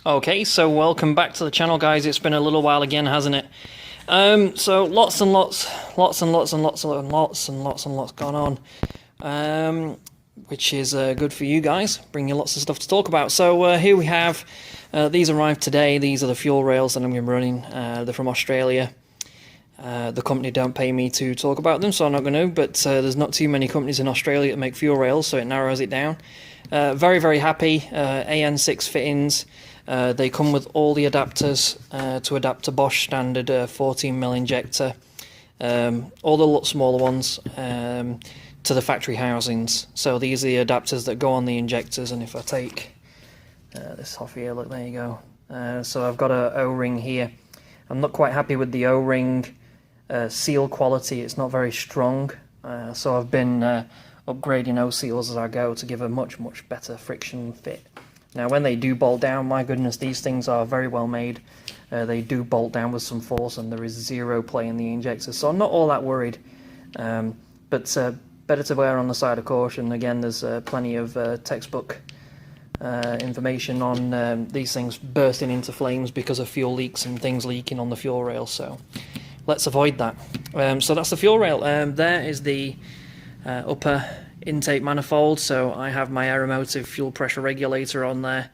Okay, so welcome back to the channel, guys. It's been a little while again, hasn't it? So lots and lots gone on, which is good for you guys. Bring you lots of stuff to talk about. So here we have, these arrived today. These are the fuel rails that I'm going to be running. They're from Australia. The company don't pay me to talk about them, so I'm not going to, but there's not too many companies in Australia that make fuel rails, so it narrows it down. Very, very happy. AN6 fittings. They come with all the adapters to adapt to Bosch standard 14mm injector, all the smaller ones to the factory housings. So these are the adapters that go on the injectors, and if I take this off here, look, there you go. So I've got a O-ring here. I'm not quite happy with the O-ring seal quality. It's not very strong, so I've been upgrading O-seals as I go to give a much better friction fit. Now when they do bolt down, my goodness, these things are very well made. They do bolt down with some force, and there is zero play in the injectors, so I'm not all that worried. But better to err on the side of caution. Again, there's plenty of textbook information on these things bursting into flames because of fuel leaks and things leaking on the fuel rail, so let's avoid that. So that's the fuel rail. There is the upper intake manifold, so I have my Aeromotive fuel pressure regulator on there,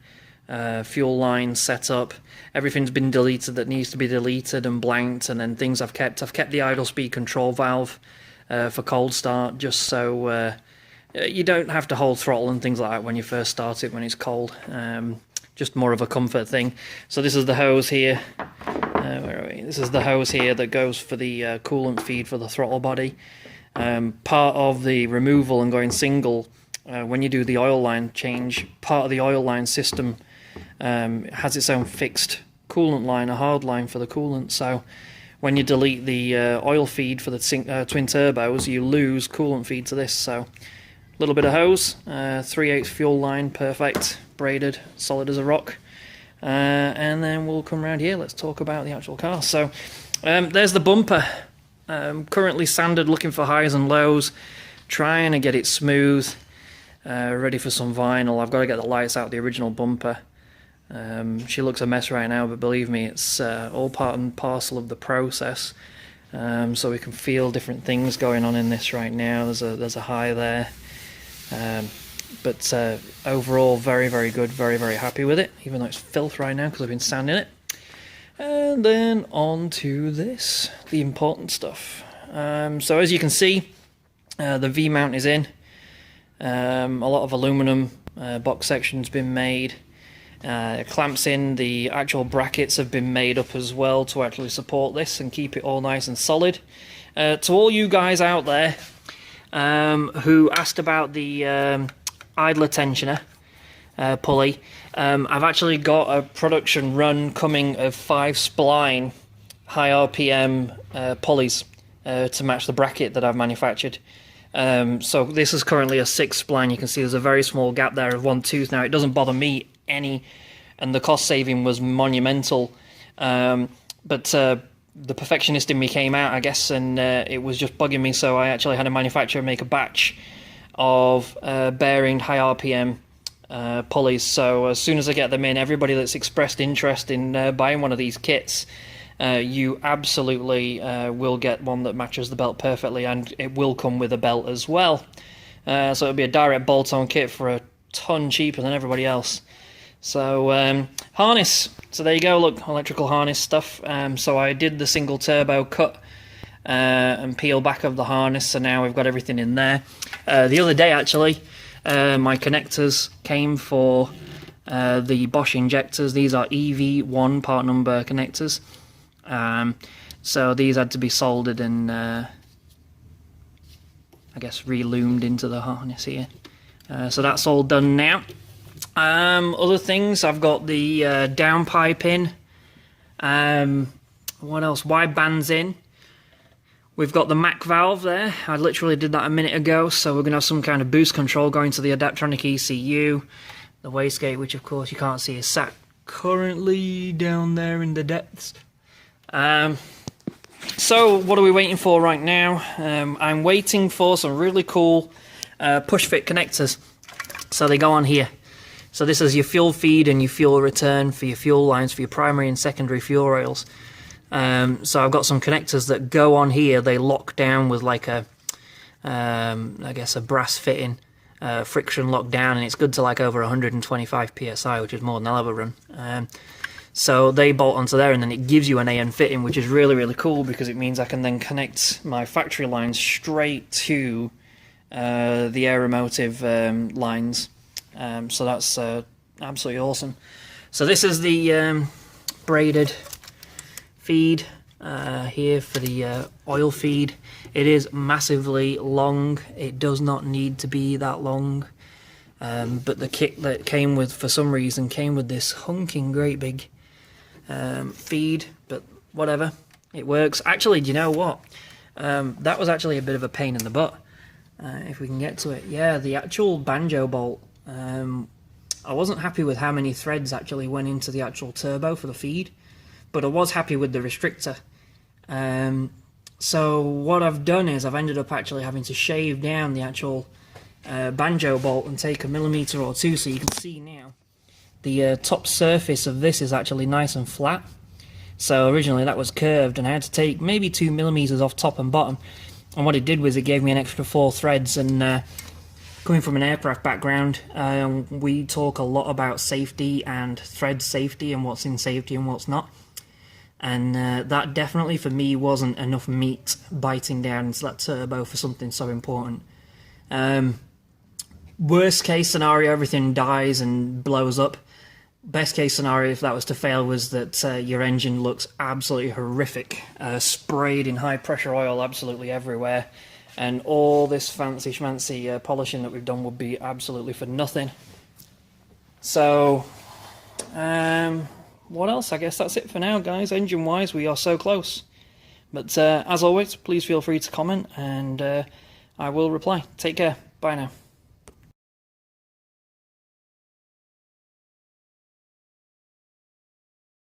fuel line set up, everything's been deleted that needs to be deleted and blanked, and then things I've kept the idle speed control valve for cold start, just so you don't have to hold throttle and things like that when you first start it when it's cold. Just more of a comfort thing. So this is the hose here. Where are we? This is the hose here that goes for the coolant feed for the throttle body. Part of the removal and going single, when you do the oil line change, part of the oil line system has its own fixed coolant line, a hard line for the coolant. So when you delete the oil feed for the twin turbos, you lose coolant feed to this. So a little bit of hose, 3/8 fuel line, perfect, braided, solid as a rock. And then we'll come around here. Let's talk about the actual car. So there's the bumper. Currently sanded, looking for highs and lows, trying to get it smooth, ready for some vinyl. I've got to get the lights out the original bumper. She looks a mess right now, but believe me, it's all part and parcel of the process. So we can feel different things going on in this right now. There's a high there, but overall very good, very happy with it, even though it's filth right now because I've been sanding it. And then on to this, the important stuff. So as you can see, the V-mount is in. A lot of aluminum box sections been made. Clamps in, the actual brackets have been made up as well to actually support this and keep it all nice and solid. To all you guys out there who asked about the idler tensioner, pulley, I've actually got a production run coming of 5 spline high RPM pulleys to match the bracket that I've manufactured. So this is currently a 6 spline. You can see there's a very small gap there of 1 tooth. Now it doesn't bother me any, and the cost saving was monumental, but the perfectionist in me came out, I guess, and it was just bugging me, so I actually had a manufacturer make a batch of bearing high RPM pulleys. So as soon as I get them in, everybody that's expressed interest in buying one of these kits, you absolutely will get one that matches the belt perfectly, and it will come with a belt as well. So it'll be a direct bolt-on kit for a ton cheaper than everybody else. So harness, so there you go, look, electrical harness stuff. So I did the single turbo cut and peel back of the harness, so now we've got everything in there. The other day actually, my connectors came for the Bosch injectors. These are EV1 part number connectors. So these had to be soldered and I guess re-loomed into the harness here. So that's all done now. Other things, I've got the downpipe in. What else? Wide bands in. We've got the MAC valve there. I literally did that a minute ago, so we're going to have some kind of boost control going to the Adaptronic ECU. The wastegate, which of course you can't see, is sat currently down there in the depths. So what are we waiting for right now? I'm waiting for some really cool push fit connectors. So they go on here. So this is your fuel feed and your fuel return for your fuel lines for your primary and secondary fuel rails. So I've got some connectors that go on here. They lock down with like a, I guess a brass fitting, friction lock down, and it's good to like over 125 psi, which is more than I'll ever run. So they bolt onto there, and then it gives you an AN fitting, which is really, really cool because it means I can then connect my factory lines straight to the Aeromotive lines. So that's absolutely awesome. So this is the braided feed here for the oil feed. It is massively long. It does not need to be that long. But the kit that came with, for some reason, came with this hunking great big feed, but whatever, it works. Actually, do you know what? That was actually a bit of a pain in the butt. If we can get to it. Yeah, the actual banjo bolt, I wasn't happy with how many threads actually went into the actual turbo for the feed, but I was happy with the restrictor. So what I've done is I've ended up actually having to shave down the actual banjo bolt and take a millimeter or two, so you can see now the top surface of this is actually nice and flat. So originally that was curved, and I had to take maybe 2 millimeters off top and bottom, and what it did was it gave me an extra 4 threads. And coming from an aircraft background, we talk a lot about safety and thread safety and what's in safety and what's not. And that definitely for me wasn't enough meat biting down into that turbo for something so important. Worst case scenario, everything dies and blows up. Best case scenario, if that was to fail, was that your engine looks absolutely horrific, sprayed in high pressure oil absolutely everywhere, and all this fancy schmancy polishing that we've done would be absolutely for nothing. So what else? I guess that's it for now, guys. Engine wise, we are so close, but as always, please feel free to comment, and I will reply. Take care. Bye now.